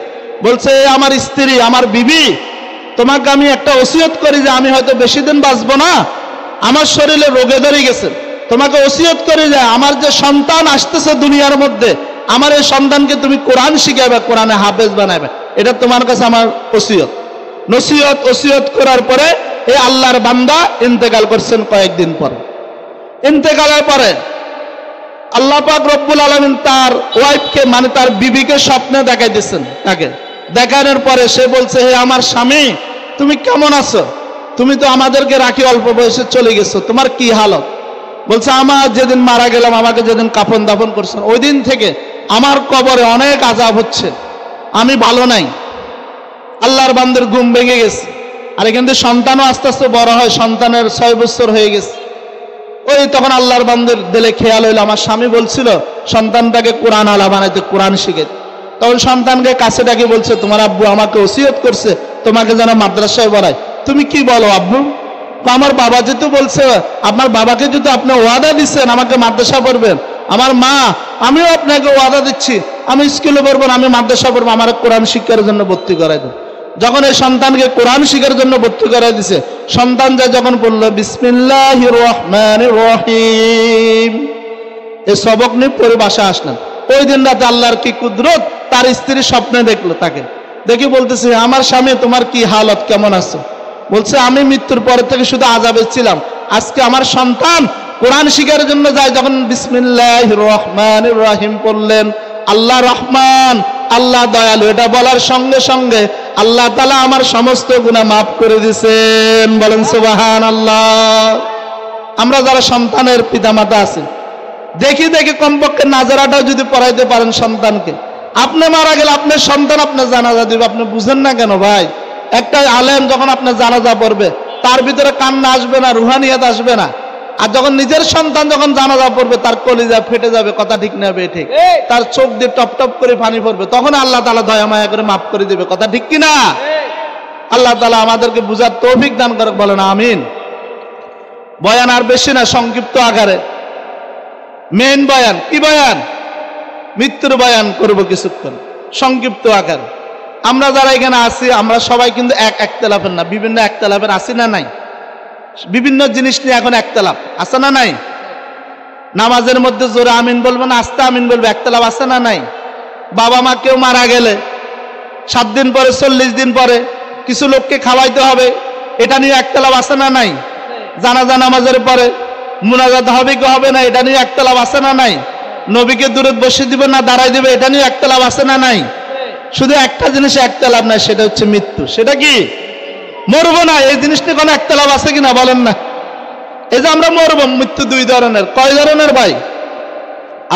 বলছে আমার স্ত্রী, আমার বিবি, তোমাকে আমি একটা ওসিয়ত করি যে আমি হয়তো বেশি দিন বাঁচবো না, আমার শরীরে রোগে ধরে গেছে, তোমাকে ওসিয়ত করি যে আমার যে সন্তান আসতেছে দুনিয়ার মধ্যে, আমার এই সন্তানকে তুমি কোরআন শিখাবে, কোরআনে হাফেজ বানাবে, এটা তোমার কাছে আমার ওসিয়ত। নসিহত ওসিয়ত করার পরে এই আল্লাহর বান্দা ইন্তেকাল করছেন। কয়েকদিন পরে ইন্তেকালের পরে আল্লাহ পাক রব্বুল আলামিন তার ওয়াইফকে, মানে তার বিবিকে স্বপ্নে দেখাই দিচ্ছেন। তাকে দেখানোর পরে সে বলছে, হে আমার স্বামী, তুমি কেমন আছো? তুমি তো আমাদেরকে রাখি অল্প বয়সে চলে গেছো, তোমার কি হালত? বলছে আমার যেদিন মারা গেলাম, আমাকে যেদিন কাফন দাফন করছেন, ওই দিন থেকে আমার কবরে অনেক আযাব হচ্ছে, আমি ভালো নাই। আল্লাহর বান্দার ঘুম ভেঙে গেছে। আর এখান থেকে সন্তানও আস্তে আস্তে বড় হয়, সন্তানের 6 বছর হয়ে গেছে। ওই তখন আল্লাহর বান্দার দিলে খেয়াল হইলো, আমার স্বামী বলছিল সন্তানটাকে কোরআন আলা বানাইতে, কোরআন শিখে। তখন সন্তানকে কাছে ডাকে বলছে, তোমার আব্বু আমাকে ওসিয়ত করছে তোমাকে যেন মাদ্রাসায় পড়ায়। তুমি কি বলো আব্বু? আমার বাবা যেহেতু বলছে, আপনার বাবাকে যদি আপনি ওয়াদা দিচ্ছেন আমাকে মাদ্রাসা পড়বেন, আমার মা আমিও আপনাকে ওয়াদা দিচ্ছি আমি স্কুলে পড়বো না, আমি মাদ্রাসা পড়বো, আমার কোরআন শিক্ষার জন্য ভর্তি করাই দেন। যখন এই সন্তানকে কোরআন শিক্ষার জন্য ভর্তি করাই দিছে, সন্তান যা যখন বললো বিসমিল্লাহির রহমানির রহিম, এই সবক নিয়ে পড়ে বাসায় আসলেন। ওই দিন রাতে আল্লাহর কি কুদরত, তার স্ত্রী স্বপ্নে দেখলো, তাকে দেখি বলতেছে, আমার স্বামী তোমার কি হালত, কেমন আছো? বলছে আমি মৃত্যুর পর থেকে শুধু আযাবে ছিলাম, আজকে আমার সন্তান কোরআন শিখার জন্য যায়, যখন বিসমিল্লাহির রহমানির রহিম পড়লেন, আল্লাহ রহমান আল্লাহ দয়ালু, এটা বলার সঙ্গে সঙ্গে আল্লাহ তাআলা আমার সমস্ত গুনাহ মাফ করে দিয়েছেন। বলেন সুবহানাল্লাহ। আমরা যারা সন্তানের পিতামাতা আছি, দেখি দেখি কমপক্ষে নাজারাটাও যদি পড়াইতে পারেন সন্তানকে। আপনি মারা গেলে আপনার সন্তান আপনার জানাজা দিবে, আপনি বুঝেন না কেন ভাই? একটা আলেম যখন আপনার জানাজা পড়বে, তার ভিতরে কান্না আসবে না, রুহানিয়াত আসবে না? আর যখন নিজের সন্তান যখন জানাজা পড়বে, তার কলিজা ফেটে যাবে, কথা ঠিক না বে ঠিক? তার চোখ দিয়ে টপ টপ করে পানি পড়বে, তখন আল্লাহ তাআলা দয়া মায়া করে মাফ করে দেবে, কথা ঠিক কিনা? আল্লাহ তাআলা আমাদেরকে বুঝার তৌফিক দান করুক, বলেন আমিন। বয়ান আর বেশি না, সংক্ষিপ্ত আকারে মেইন বয়ান। কি বয়ান? মৃত্যুর বয়ান করব কিছুক্ষণ সংক্ষিপ্ত আকারে। আমরা যারা এখানে আছি, আমরা সবাই কিন্তু একতলাফের না, বিভিন্ন একতলাফের আছি না নাই? বিভিন্ন জিনিস নিয়ে এখন একতলাফ আছে না নাই? নামাজের মধ্যে জোরে আমিন বলবো না আস্তে আমিন বলবো, একতলাফ আছে না নাই? বাবা মা কেউ মারা গেলে 7 দিন পরে 40 দিন পরে কিছু লোককে খাওয়াইতে হবে, এটা নিয়ে একতলাফ আছে না নাই? জানাজা নামাজের পরে মুনাজাত হবে কি হবে না, এটা নিয়ে একতলাফ আছে না নাই? নবীকে দূরে বসে দিবে না দাঁড়াই দিবে, এটা নিয়ে একতলাফ আছে না নাই? শুধু একটা জিনিস একতলাফ নাই, সেটা হচ্ছে মৃত্যু। সেটা কি? মরবো না, এই জিনিসটা কোনো একতলাফ আছে কিনা বলেন না? এই যে আমরা মরবো, মৃত্যু 2 ধরনের। কয় ধরনের ভাই?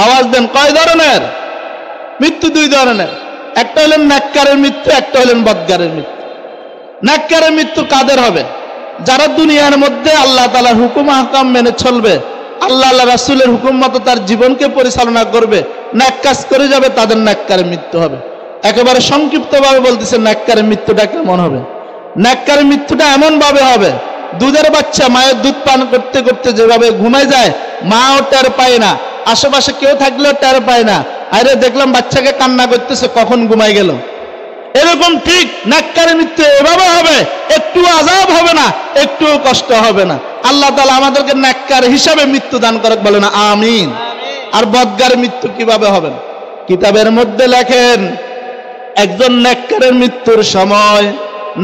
আওয়াজ দেন, কয় ধরনের? মৃত্যু 2 ধরনের। একটা হলেন নেককারের মৃত্যু, একটা হলেন বদকারের মৃত্যু। নেককারের মৃত্যু কাদের হবে? যারা দুনিয়ার মধ্যে আল্লাহ তাআলার হুকুম আহকাম মেনে চলবে, আল্লাহ রাসূলের হুকুম মতো তার জীবনকে পরিচালনা করবে, নেক কাজ করে যাবে, তাদের নেককারের মৃত্যু হবে। একেবারে সংক্ষিপ্তভাবে বলতেছে নেককারের মৃত্যুটা কেমন হবে। নেককারের মৃত্যুটা এমন ভাবে হবে, দুধের বাচ্চা মায়ের দুধ পান করতে করতে যেভাবে ঘুমায় যায়, মাও টের পায় না, আশেপাশে কেউ থাকলেও টের পায় না, আরে দেখলাম বাচ্চাকে কান্না করতেছে, কখন ঘুমায় গেল। এরকম ঠিক নেককারের মৃত্যু এভাবে হবে, একটু আযাব হবে না, একটু কষ্ট হবে না। আল্লাহ তাআলা আমাদেরকে নেককার হিসাবে মৃত্যু দান করুক, বলেন আমিন। আর বদকার মৃত্যু কিভাবে হবে? কিতাবের মধ্যে লেখেন, একজন নেককারের মৃত্যুর সময়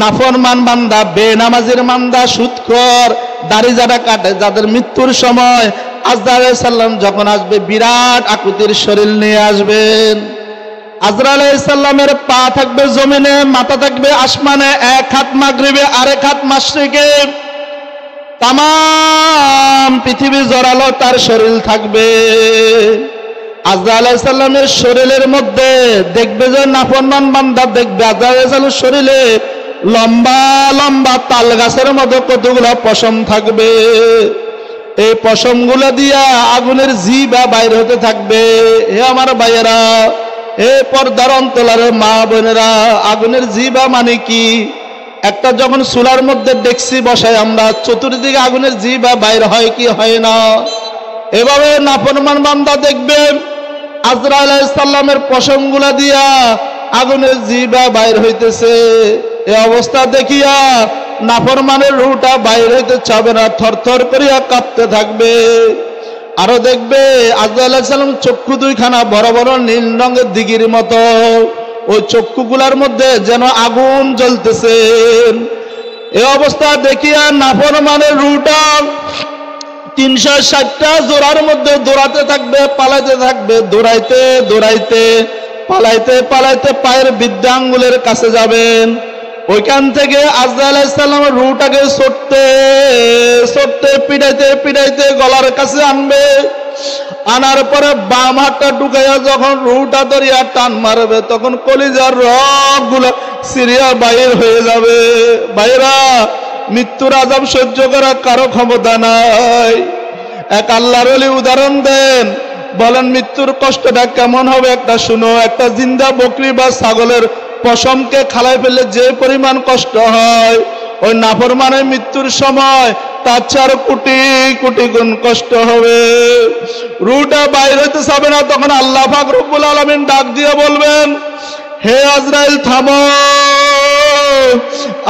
নাফরমান বান্দা, বেনামাজির বান্দা, সুদখোর, দাড়ি যারা কাটে, যাদের মৃত্যুর সময় আজরাইল আলাইহিস সালাম যখন আসবে, বিরাট আকৃতির শরীর নিয়ে আসবেন। আজরাইল আলাইহিস সালামের পা থাকবে জমিনে, মাথা থাকবে আসমানে, 1 হাত মাগরিবে, আরেক হাত মাশরিকে, তাম পৃথিবী জড়ালো তার শরীর থাকবে। আজরাইল আলাইহিস সালামের শরীরের মধ্যে দেখবে যে নাফরমান বান্দা দেখবে আজরাইল আলাইহিস সালামের শরীরে লম্বা লম্বা তাল গাছের মতো কতগুলো পশম থাকবে। এই পশমগুলো দিয়া আগুনের জিভা বাইর হতে থাকবে। হে আমার ভাইয়েরা, হে পর্দার অন্তরালের মা বোনেরা, আগুনের জিভা মানে কি? একটা যখন চুলার মধ্যে ডেকসি বসাই আমরা, চতুর্দিকে আগুনের জিভা বাইর হয় কি হয় না? এভাবে নাফরমান বান্দা দেখবে আজরাইল আলাইহিস সালামের পশমগুলা দিয়া আগুনের জিভা বাইর হইতেছে। এই অবস্থা দেখিয়া নাফরমানের রুহটা বাইর হইতে চাবে না, থরথর করিয়া কাঁপতে থাকবে। আরো দেখবে আজরাইল আলাইহিস সালাম চক্ষু 2খানা বড় বড় নীল রঙের দিঘির মতো, ওই চক্ষুগুলার মধ্যে যেন আগুন জ্বলতেছে। এই অবস্থা দেখিয়া নাফরমানের রুহটা 360টা জোড়ার মধ্যে দৌড়াতে থাকবে, পালাইতে থাকবে, দৌড়াইতে দৌড়াইতে, পালাইতে পালাইতে পায়ের বৃদ্ধা আঙ্গুলের কাছে যাবেন। ওইখান থেকে আজরাইল আলাইহিস সালাম রূহটাকে ছড়তে পিটাইতে পিটাইতে গলার কাছে আনবে। আনার পরে বাম হাতটা ঢুকাইয়া যখন রূহটা ধরিয়া টান মারবে তখন কলিজার রগগুলো সিরিয়া বাইর হয়ে যাবে। ভাইরা, মৃত্যুর আযাব সহ্য করা কারো ক্ষমতা নাই। এক আল্লাহর ওলি উদাহরণ দেন, বলেন মৃত্যুর কষ্টটা কেমন হবে একটা শুনো। একটা জিন্দা বকরি বা ছাগলের পশমকে খালাই ফেললে যে পরিমাণ কষ্ট হয়, ওই নাফরমানের মৃত্যুর সময় তার চেয়ে আরো কোটি কোটি গুণ কষ্ট হবে। রূহটা বাইর হইতে যাবে না, তখন আল্লাহ পাক রব্বুল আলামিন ডাক দিয়ে বলবেন, হে আজরাইল থামো,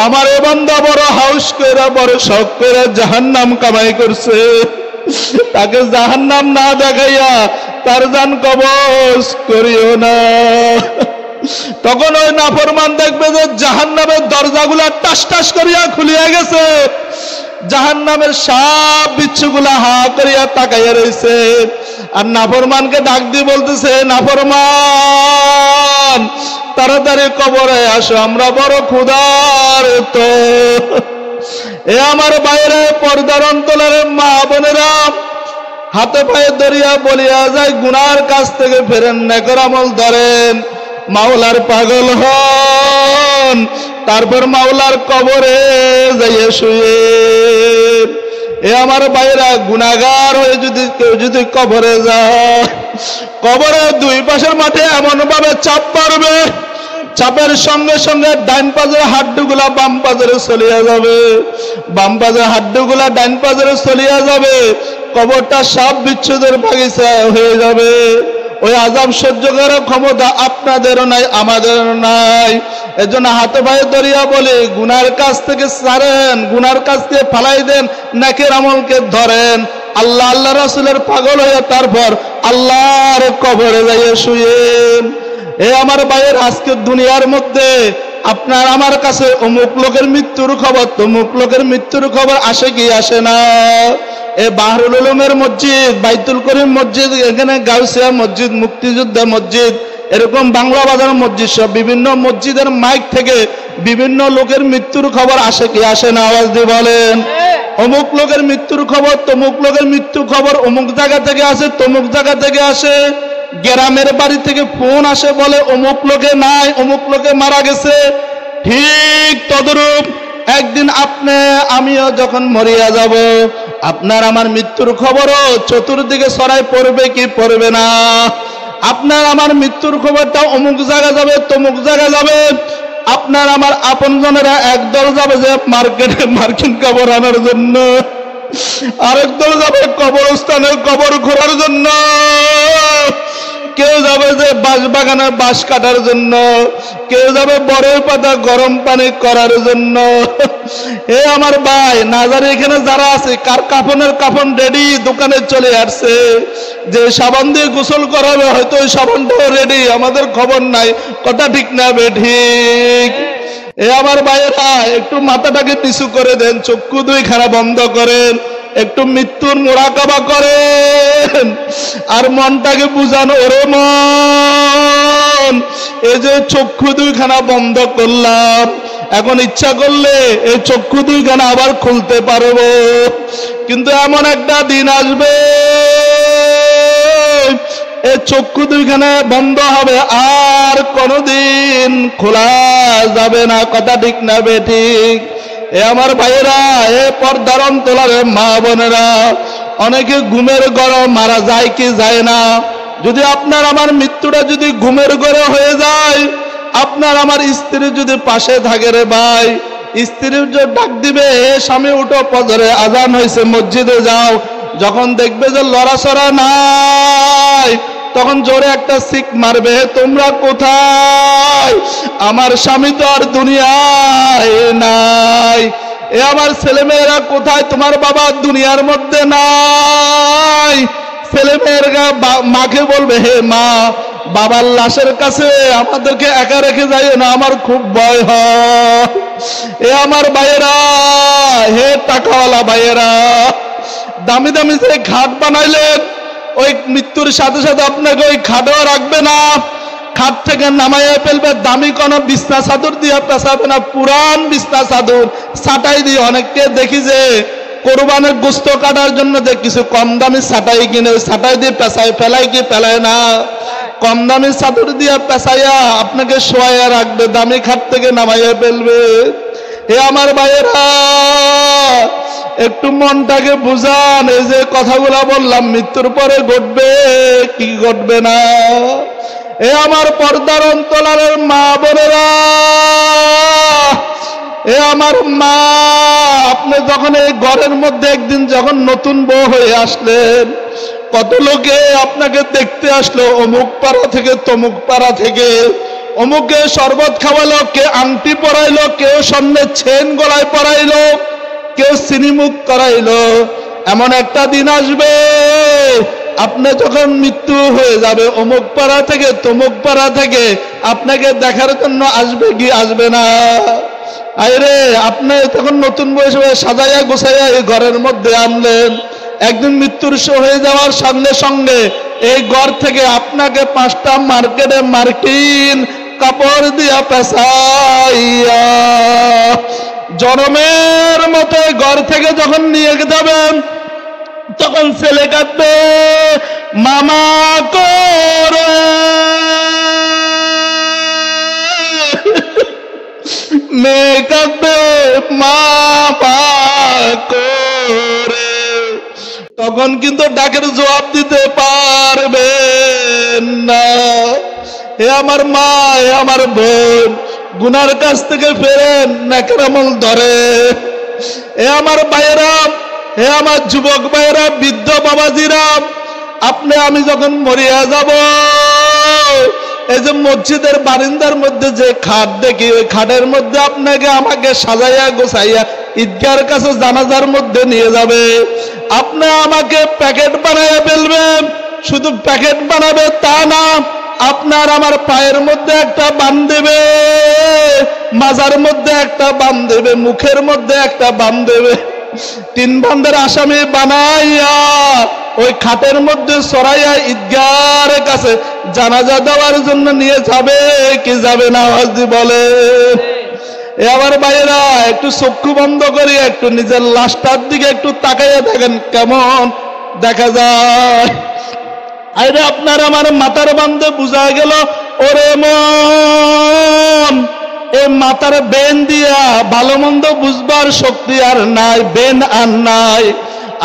আমার এ বান্দা বড় হাউস কইরা বড় শখ কইরা জাহান্নাম কামাই করছে, তাকে জাহান্নাম না দেখাইয়া তার জান কবজ করিও না। তখন ওই নাফরমান দেখবে যে জাহান্নামের দরজাগুলা টাস টাস করিয়া খুলিয়া গেছে, জাহান্নামের সব বিচ্ছুগুলা হা করিয়া তাকাইয়া রয়েছে। আর নাফরমানকে ডাক দিয়ে বলতেছে, নাফরমান তাড়াতাড়ি কবরে আসো, আমরা বড় ক্ষুধার্ত। এ আমার বাইরে পর্দার অন্তরের মা বোনেরা, হাতে পায়ে দরিয়া বলিয়া যায়, গুনার কাছ থেকে ফেরেন, নেকের আমল ধরেন, মাওলার পাগল হন, তারপর মাওলার কবরে যাইয়ে শুয়ে। এ আমার ভাইরা, গুনাহগার হয়ে কেউ যদি কবরে যায়, কবরে দুই পাশের মাঠে এমন ভাবে চাপ পারবে, চাপের সঙ্গে সঙ্গে ডাইন পাজের হাড্ডুগুলা বাম পাজরে চলিয়া যাবে, বাম পাজের হাড্ডুগুলা ডাইন পাজরে চলিয়া যাবে, কবরটা সব বিচ্ছেদের বাগিচা হয়ে যাবে। ওই আযাব সহ্য করার ক্ষমতা আপনাদেরও নাই, আমাদেরও নাই। এজন্য হাতে পায়ে দরিয়া বলে গুনার কাছ থেকে ছাড়েন, গুনার কাছ থেকে ফালাই দেন, নেকের আমলকে ধরেন। আল্লাহ আল্লাহ রাসূলের পাগল হয়ে তারপর আল্লাহর কবরে যাইয়ে শুয়েন। এ আমার ভাইয়ের, আজকে দুনিয়ার মধ্যে আপনার আমার কাছে অমুক লোকের মৃত্যুর খবর, তমুক লোকের মৃত্যুর খবর আসে কি আসে না? এ বাহরুল উলুমের মসজিদ, বাইতুল করিম মসজিদ, এখানে গাউসিয়া মসজিদ, মুক্তিযোদ্ধা মসজিদ, এরকম বাংলা বাজার মসজিদ সব বিভিন্ন মসজিদের মাইক থেকে বিভিন্ন লোকের মৃত্যুর খবর আসে কি আসে না? আওয়াজ দিয়ে বলেন। অমুক লোকের মৃত্যুর খবর, তমুক লোকের মৃত্যু খবর অমুক জায়গা থেকে আসে, তমুক জায়গা থেকে আসে। গ্রামের বাড়ি থেকে ফোন আসে, বলে অমুক লোকে নাই, অমুক লোকে মারা গেছে। ঠিক তদরূপ একদিন আপনি আমিও যখন মরিয়া যাব, আপনার আমার মৃত্যুর খবরও চতুর্দিকে ছড়াই পড়বে কি পড়বে না? আপনার আমার মৃত্যুর খবরটা অমুক জায়গা যাবে, তমুক জায়গা যাবে। আপনার আমার আপনজনেরা একদল যাবে যে মার্কেটে মার্কিন খবর আনার জন্য, আরেক দল যাবে কবরস্থানে কবর খোঁড়ার জন্য, কেউ যাবে যে বাঁশ বাগানে বাঁশ কাটার জন্য, কেউ যাবে বড়ই পাতা গরম পানি করার জন্য। এ আমার ভাই, না জানি এখানে যারা আছে কার কাফনের কাফন রেডি, দোকানে চলে আসছে। যে সাবান দিয়ে গোসল করাবে হয়তো ওই সাবানটাও রেডি, আমাদের খবর নাই। কথা ঠিক না বেঠিক? এ আমার ভাইয়েরা, একটু মাথাটাকে নিচু করে দেন, চক্ষু দুইখানা বন্ধ করেন, একটু মৃত্যুর মোরাকাবা করেন, আর মনটাকে বুঝানো, ওরে মন, এই যে চক্ষু দুইখানা বন্ধ করলাম, এখন ইচ্ছা করলে এই চক্ষু দুইখানা আবার খুলতে পারবো। কিন্তু এমন একটা দিন আসবে এই চক্ষু দুইখানা বন্ধ হবে, আর কোনোদিন খোলা যাবে না। কথা ঠিক না বেঠিক? এ আমার ভাইয়েরা, এ পর্দার অন্তরের মা বোনেরা, অনেকে ঘুমের ঘরে মারা যায় কি যায় না? যদি আপনার আমার মৃত্যুটা যদি ঘুমের ঘরে হয়ে যায়, আপনার আমার স্ত্রী যদি পাশে থাকে, রে ভাই, স্ত্রীর যে ডাক দিবে, হে স্বামী উঠো, ফজরে আজান হয়েছে, মসজিদে যাও। যখন দেখবে যে লড়াচড়া নাই, তখন জোরে একটা সিক মারবে, তোমরা কোথায়? আমার স্বামী তো আর দুনিয়ায় নাই। এ আমার ছেলেমেয়েরা কোথায়? তোমার বাবা দুনিয়ার মধ্যে নাই। ছেলেমেয়েরা মাকে বলবে, হে মা, বাবার লাশের কাছে আমাদেরকে একা রেখে যাইও না, আমার খুব ভয় হয়। এ আমার ভাইয়েরা, হে টাকাওয়ালা ভাইয়েরা, দামি দামি যে ঘাট বানাইলেন, ওই মৃত্যুর সাথে সাথে আপনাকে ওই খাটও রাখবে না। খাট থেকে নামাইয়া ফেলবে, দামি কোনো বিছনা চাদর দিয়ে পেঁচাবে না, পুরান বিছনা চাদর ছাটাই দিয়ে। অনেককে দেখি যে কোরবানের গোস্ত কাটার জন্য যে কিছু কম দামি ছাটাই কিনে, ছাটাই দিয়ে পেঁচায়, ফেলায় কি ফেলায় না, কম দামি চাদর দিয়ে পেঁচাইয়া আপনাকে শোয়াইয়া রাখবে, দামি খাট থেকে নামাইয়া ফেলবে। এ আমার ভাইয়েরা, একটু মনটাকে বুঝান। এই যে কথাগুলা বললাম মৃত্যুর পরে ঘটবে কি ঘটবে না। এ আমার পর্দার অন্তরালের মা বোনেরা, এ আমার মা, আপনি যখন এই ঘরের মধ্যে একদিন যখন নতুন বউ হয়ে আসলেন, কত লোকে আপনাকে দেখতে আসলো, অমুক পাড়া থেকে তমুক পাড়া থেকে, অমুকে শরবত খাওয়ালো, কে আংটি পরাইলো, কেউ স্বর্ণের চেন গলায় পরাইলো, কেউ সিনিমুখ করাইলো। এমন একটা দিন আসবে আপনি যখন মৃত্যু হয়ে যাবে, অমুক পাড়া থেকে তমুক পাড়া থেকে আপনাকে দেখার জন্য আসবে কি আসবে না? আরে আপনি তখন নতুন বয়সে সাজাইয়া গোছাইয়া এই ঘরের মধ্যে আনলেন, একদিন মৃত্যুর হয়ে যাওয়ার সঙ্গে সঙ্গে এই ঘর থেকে আপনাকে 5টা মার্কেটে মার্কিন কাপড় দিয়া পেঁচাইয়া জনমের মতো ঘর থেকে যখন নিয়ে যাবেন, তখন ছেলে কাঁদবে মামা করে, মেয়ে কাঁদবে মামা করে। তখন কিন্তু ডাকের জবাব দিতে পারবেন না। হে আমার মা, হে আমার বোন, গুনার কাছ থেকে ফেরেন, নেকের আমল ধরে। হে আমার ভাইয়েরা, হে আমার যুবক ভাইয়েরা, বৃদ্ধ বাবাজিরা, আপনি আমি যখন মরিয়া যাব, এই যে মসজিদের বারিন্দার মধ্যে যে খাট দেখি, ওই খাটের মধ্যে আপনাকে আমাকে সাজাইয়া গোছাইয়া ঈদগার কাছে জানাজার মধ্যে নিয়ে যাবে। আপনি আমাকে প্যাকেট বানাইয়া ফেলবেন, শুধু প্যাকেট বানাবে তা না, আপনার আমার পায়ের মধ্যে একটা বান দেবে, মাজার মধ্যে একটা বান দেবে, মুখের মধ্যে একটা বান দেবে। 3 বান্দার আসামি বানাইয়া ওই খাটের মধ্যে সরাইয়া ঈদগার কাছে জানাজা দেওয়ার জন্য নিয়ে যাবে কি যাবে না? আওয়াজ বলে। এ আমার ভাইয়েরা, একটু চক্ষু বন্ধ করি, একটু নিজের লাশটার দিকে একটু তাকাইয়া দেখেন কেমন দেখা যায়। আরে আপনার আমার মাথার বান্ধে বুঝা গেল, ওরে মন, এই মাথার বেন দিয়া ভালো মন্দ বুঝবার শক্তি আর নাই, বেন আর নাই।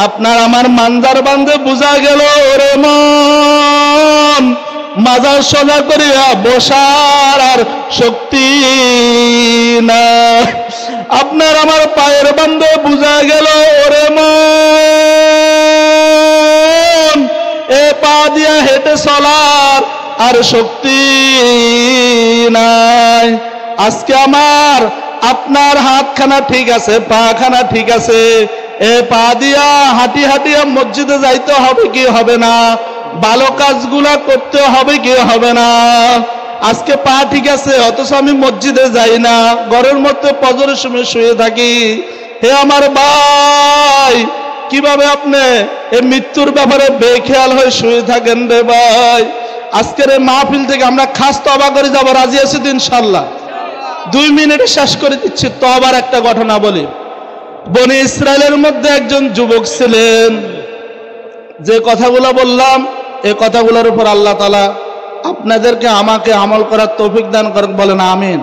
আপনার আমার মানজার বান্ধে বুঝা গেল, ওরে মন, মাজার সোজা করিয়া বসার আর শক্তি না। আপনার আমার পায়ের বান্ধে বুঝা গেল, ওরে মন, এ পা দিয়া হেঁটে চলার আর শক্তি নাই। আজকে আমার আপনার হাতখানা ঠিক আছে, পা খানা ঠিক আছে, এ পা দিয়া হাঁটি হাঁটিয়া মসজিদে যাইতে হবে কি হবে না? ভালো কাজগুলা করতে হবে কি হবে না? আজকে পা ঠিক আছে, অথচ আমি মসজিদে যাই না, ঘরের মধ্যে ফজরের সময় শুয়ে থাকি। হে আমার ভাই, কিভাবে আপনি এই মৃত্যুর ব্যাপারে বেখেয়াল হয়ে শুয়ে থাকেন রে ভাই? আজকের এই মাহফিল থেকে আমরা খাস তওবা করে যাব, রাজি আছি তো ইনশাআল্লাহ? 2 মিনিটে শেষ করে দিচ্ছি। তওবার একটা ঘটনা বলি। বনি ইসরায়েলের মধ্যে একজন যুবক ছিলেন, যে কথাগুলো বললাম এই কথাগুলোর উপর আল্লাহ তাআলা আপনাদেরকে আমাকে আমল করার তৌফিক দান করেন, বলেন আমিন।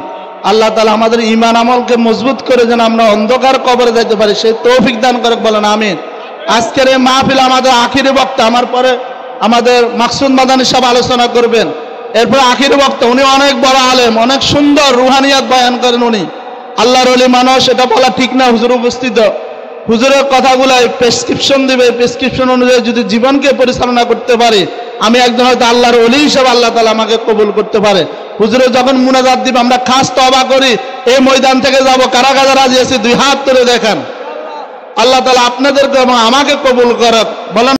আল্লাহ তাআলা আমাদের ঈমান আমলকে মজবুত করে যেন আমরা অন্ধকার কবরে যেতে পারি, সেই তৌফিক দান করেন, বলেন আমিন। আজকের এই মাহফিল আমাদের আখিরি বক্তা, আমার পরে আমাদের মাকসুদ মাদানী সাহেব আলোচনা করবেন, এরপর আখিরি বক্তা, উনি অনেক বড় আলেম, অনেক সুন্দর রুহানিয়াত বয়ান করেন উনি, আল্লাহর ওলি মানুষ। এটা বলা ঠিক না, হুজুর উপস্থিত, হুজুরের কথাগুলো প্রেসক্রিপশন দিবে, প্রেসক্রিপশন অনুযায়ী যদি জীবনকে পরিচালনা করতে পারে, আমি একজন হয়তো আল্লাহর ওলি হিসেবে আল্লাহ তাআলা আমাকে কবুল করতে পারে। হুজুরের যখন মুনাজাত দিবে আমরা খাস তওবা করি, এই ময়দান থেকে যাব, কারা কারা রাজি আছে 2 হাত তুলে দেখান। আল্লাহ তাআলা আপনাদেরকে এবং আমাকে কবুল করেন, বলেন।